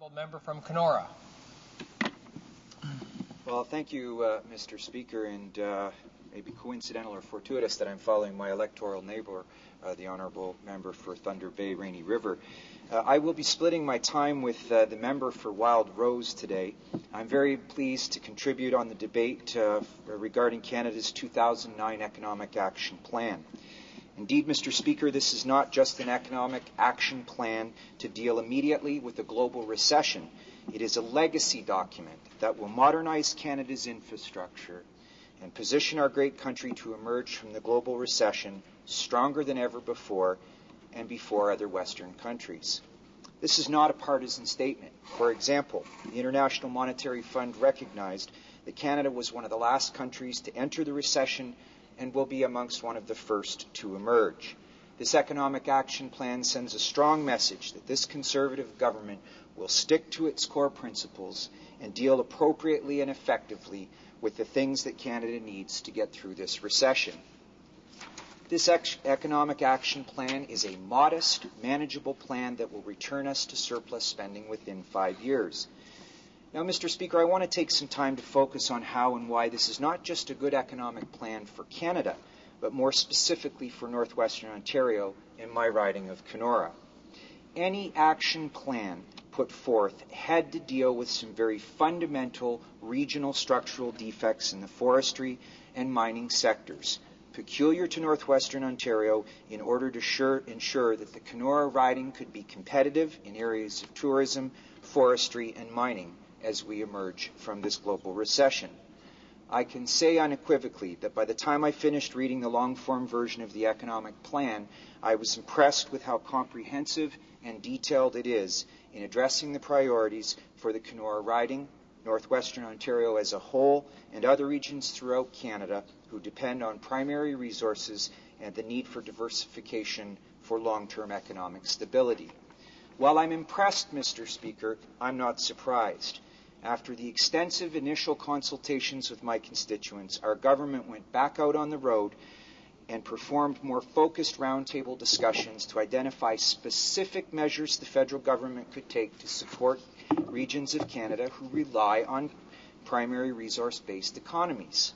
Honourable Member from Kenora. Well, thank you, Mr. Speaker, and maybe coincidental or fortuitous that I'm following my electoral neighbour, the Honourable Member for Thunder Bay, Rainy River. I will be splitting my time with the member for Wild Rose today. I'm very pleased to contribute on the debate regarding Canada's 2009 Economic Action Plan. Indeed, Mr. Speaker, this is not just an economic action plan to deal immediately with the global recession. It is a legacy document that will modernize Canada's infrastructure and position our great country to emerge from the global recession stronger than ever before and before other Western countries. This is not a partisan statement. For example, the International Monetary Fund recognized that Canada was one of the last countries to enter the recession and will be amongst one of the first to emerge. This economic action plan sends a strong message that this Conservative government will stick to its core principles and deal appropriately and effectively with the things that Canada needs to get through this recession. This economic action plan is a modest, manageable plan that will return us to surplus spending within 5 years. Now, Mr. Speaker, I want to take some time to focus on how and why this is not just a good economic plan for Canada, but more specifically for Northwestern Ontario in my riding of Kenora. Any action plan put forth had to deal with some very fundamental regional structural defects in the forestry and mining sectors, peculiar to Northwestern Ontario, in order to ensure that the Kenora riding could be competitive in areas of tourism, forestry, and mining as we emerge from this global recession. I can say unequivocally that by the time I finished reading the long-form version of the economic plan, I was impressed with how comprehensive and detailed it is in addressing the priorities for the Kenora riding, Northwestern Ontario as a whole, and other regions throughout Canada who depend on primary resources and the need for diversification for long-term economic stability. While I'm impressed, Mr. Speaker, I'm not surprised. After the extensive initial consultations with my constituents, our government went back out on the road and performed more focused roundtable discussions to identify specific measures the federal government could take to support regions of Canada who rely on primary resource-based economies.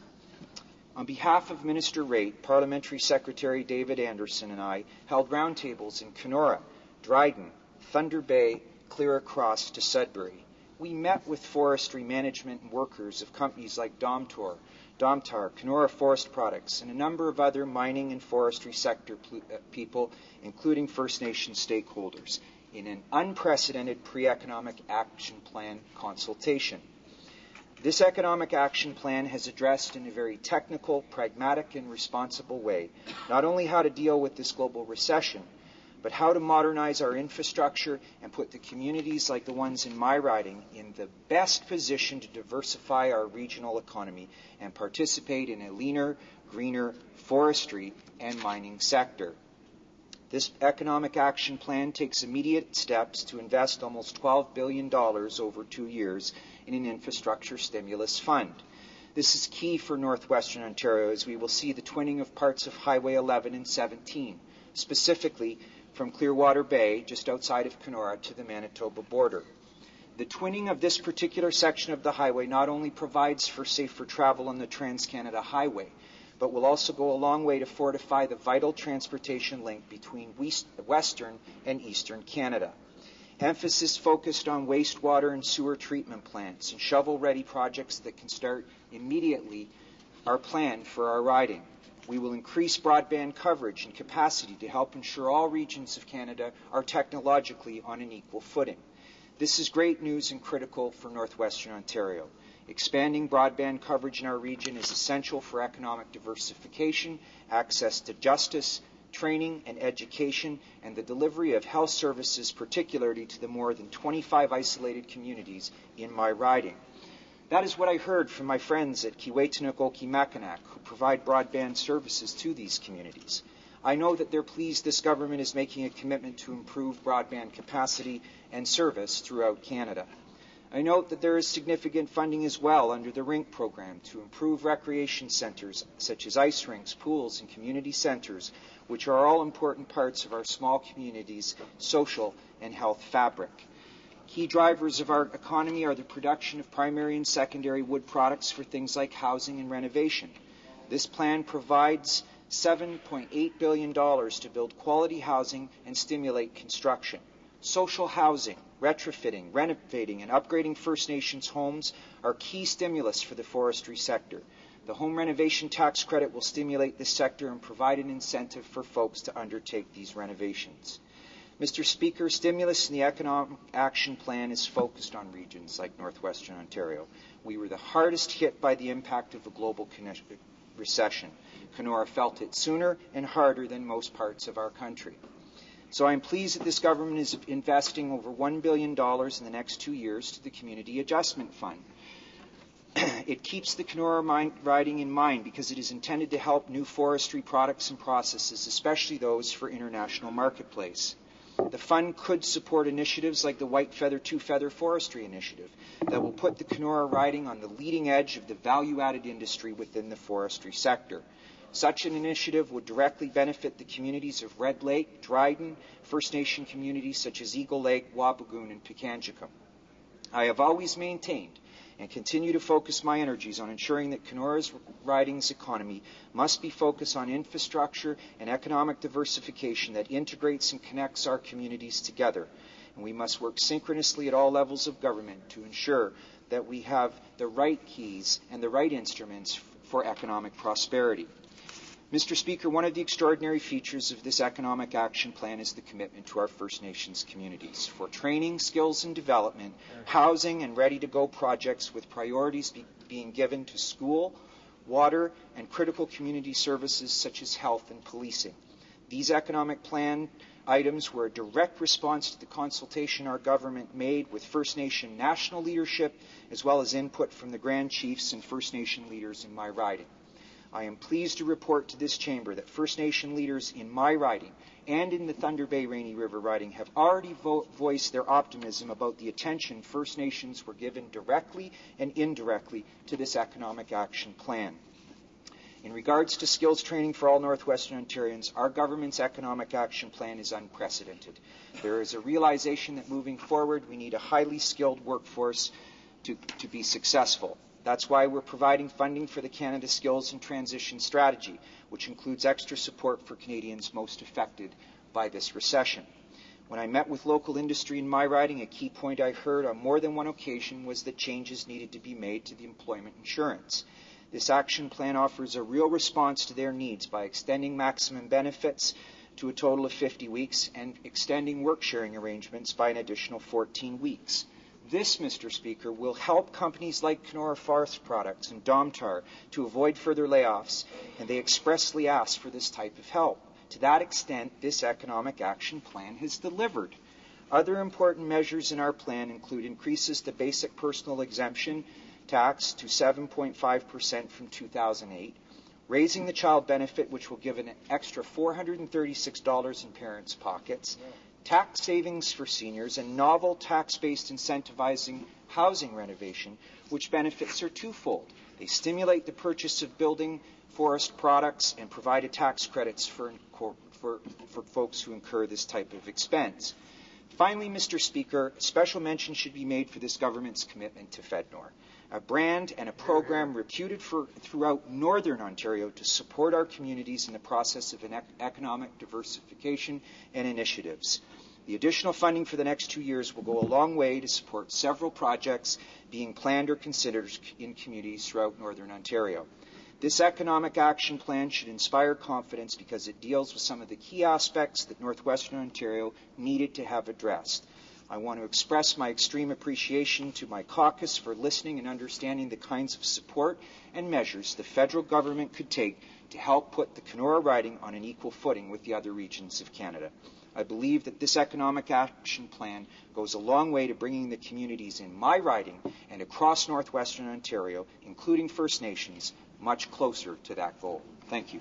On behalf of Minister Raitt, Parliamentary Secretary David Anderson and I held roundtables in Kenora, Dryden, Thunder Bay, clear across to Sudbury. We met with forestry management and workers of companies like Domtar, Kenora Forest Products, and a number of other mining and forestry sector people, including First Nation stakeholders, in an unprecedented pre-economic action plan consultation. This economic action plan has addressed in a very technical, pragmatic, and responsible way not only how to deal with this global recession, but how to modernize our infrastructure and put the communities like the ones in my riding in the best position to diversify our regional economy and participate in a leaner, greener forestry and mining sector. This economic action plan takes immediate steps to invest almost $12 billion over 2 years in an infrastructure stimulus fund. This is key for Northwestern Ontario, as we will see the twinning of parts of Highway 11 and 17, specifically from Clearwater Bay, just outside of Kenora, to the Manitoba border. The twinning of this particular section of the highway not only provides for safer travel on the Trans-Canada Highway, but will also go a long way to fortify the vital transportation link between Western and Eastern Canada. Emphasis focused on wastewater and sewer treatment plants and shovel-ready projects that can start immediately are planned for our riding. We will increase broadband coverage and capacity to help ensure all regions of Canada are technologically on an equal footing. This is great news and critical for Northwestern Ontario. Expanding broadband coverage in our region is essential for economic diversification, access to justice, training and education, and the delivery of health services, particularly to the more than 25 isolated communities in my riding. That is what I heard from my friends at Kiiwetinook-Okimakanak, who provide broadband services to these communities. I know that they're pleased this government is making a commitment to improve broadband capacity and service throughout Canada. I note that there is significant funding as well under the RINC program to improve recreation centres such as ice rinks, pools, and community centres, which are all important parts of our small communities' social and health fabric. Key drivers of our economy are the production of primary and secondary wood products for things like housing and renovation. This plan provides $7.8 billion to build quality housing and stimulate construction. Social housing, retrofitting, renovating, and upgrading First Nations homes are key stimulus for the forestry sector. The home renovation tax credit will stimulate this sector and provide an incentive for folks to undertake these renovations. Mr. Speaker, stimulus in the Economic Action Plan is focused on regions like Northwestern Ontario. We were the hardest hit by the impact of a global recession. Kenora felt it sooner and harder than most parts of our country. So I'm pleased that this government is investing over $1 billion in the next 2 years to the Community Adjustment Fund. It keeps the Kenora riding in mind because it is intended to help new forestry products and processes, especially those for international marketplace. The fund could support initiatives like the White Feather Two Feather Forestry Initiative that will put the Kenora riding on the leading edge of the value-added industry within the forestry sector. Such an initiative would directly benefit the communities of Red Lake, Dryden, First Nation communities such as Eagle Lake, Wabigoon, and Pikangikum. I have always maintained and continue to focus my energies on ensuring that Kenora's riding's economy must be focused on infrastructure and economic diversification that integrates and connects our communities together. And we must work synchronously at all levels of government to ensure that we have the right keys and the right instruments for economic prosperity. Mr. Speaker, one of the extraordinary features of this Economic Action Plan is the commitment to our First Nations communities for training, skills and development, housing and ready-to-go projects with priorities being given to school, water, and critical community services such as health and policing. These Economic Plan items were a direct response to the consultation our government made with First Nation national leadership as well as input from the Grand Chiefs and First Nation leaders in my riding. I am pleased to report to this chamber that First Nation leaders in my riding and in the Thunder Bay Rainy River riding have already voiced their optimism about the attention First Nations were given directly and indirectly to this Economic Action Plan. In regards to skills training for all Northwestern Ontarians, our government's Economic Action Plan is unprecedented. There is a realization that moving forward we need a highly skilled workforce to be successful. That's why we're providing funding for the Canada Skills and Transition Strategy, which includes extra support for Canadians most affected by this recession. When I met with local industry in my riding, a key point I heard on more than one occasion was that changes needed to be made to the employment insurance. This action plan offers a real response to their needs by extending maximum benefits to a total of 50 weeks and extending work-sharing arrangements by an additional 14 weeks. This, Mr. Speaker, will help companies like Kenora Forest Products and Domtar to avoid further layoffs, and they expressly asked for this type of help. To that extent, this Economic Action Plan has delivered. Other important measures in our plan include increases to basic personal exemption tax to 7.5% from 2008, raising the child benefit, which will give an extra $436 in parents' pockets, tax savings for seniors, and novel tax-based incentivizing housing renovation, which benefits are twofold. They stimulate the purchase of building forest products and provide tax credits for folks who incur this type of expense. Finally, Mr. Speaker, special mention should be made for this government's commitment to FedNor, a brand and a program reputed throughout Northern Ontario to support our communities in the process of economic diversification and initiatives. The additional funding for the next 2 years will go a long way to support several projects being planned or considered in communities throughout Northern Ontario. This Economic Action Plan should inspire confidence because it deals with some of the key aspects that Northwestern Ontario needed to have addressed. I want to express my extreme appreciation to my caucus for listening and understanding the kinds of support and measures the federal government could take to help put the Kenora riding on an equal footing with the other regions of Canada. I believe that this Economic Action Plan goes a long way to bringing the communities in my riding and across Northwestern Ontario, including First Nations, much closer to that goal. Thank you.